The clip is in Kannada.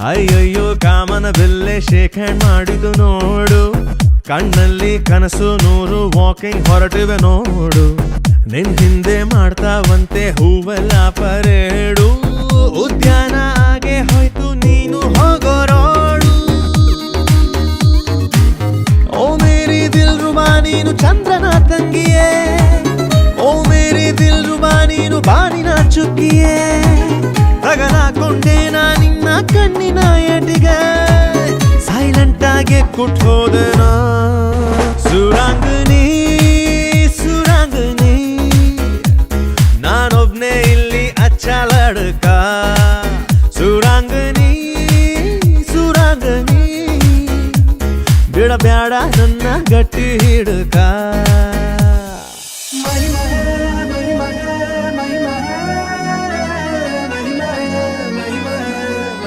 ಅಯ್ಯಯ್ಯೋ ಕಾಮನ ಬೆಲ್ಲೆ ಶೇಕ್ ಹ್ಯಾಂಡ್ ಮಾಡಿದು ನೋಡು, ಕಣ್ಣಲ್ಲಿ ಕನಸು ನೂರು ವಾಕಿಂಗ್ ಹೊರಟಿವೆ ನೋಡು, ನಿನ್ ಹಿಂದೆ ಮಾಡ್ತಾವಂತೆ ಹೂವೆಲ್ಲ ಪರೇಡು, ಉದ್ಯಾನ ಆಗೆ ಹೋಯ್ತು ನೀನು ಹೋಗೋ ರೋಡು. ಓ ಮೇರಿ ದಿಲ್ರುಬಾ ನೀನು ಚಂದ್ರನ ತಂಗಿಯೇ, ಓ ಮೇರಿ ದಿಲ್ರುಬಾ ನೀನು ಬಾನಿನ ಚುಕ್ಕಿಯೇ, ತಗಲಾಕೊಂಡೆ ನಾ ನಿನ್ನ ಕಣ್ಣಿನ ಎಟಿಗೆ, ಸೈಲೆಂಟ್ ಆಗಿ ಕುಟ್ಕೋದೆನ. ಸುರಾಂಗನಿ ಸುರಾಂಗನಿ ನಾನೊಬ್ನೇ ಇಲ್ಲಿ ಅಚ್ಚ ಲಡ್ಕ, ಸುರಾಂಗನಿ ಸುರಾಂಗನಿ ಬಿಡಬ್ಯಾಡ ನನ್ನ ಗಟ್ಟಿ ಹಿಡ್ಕ.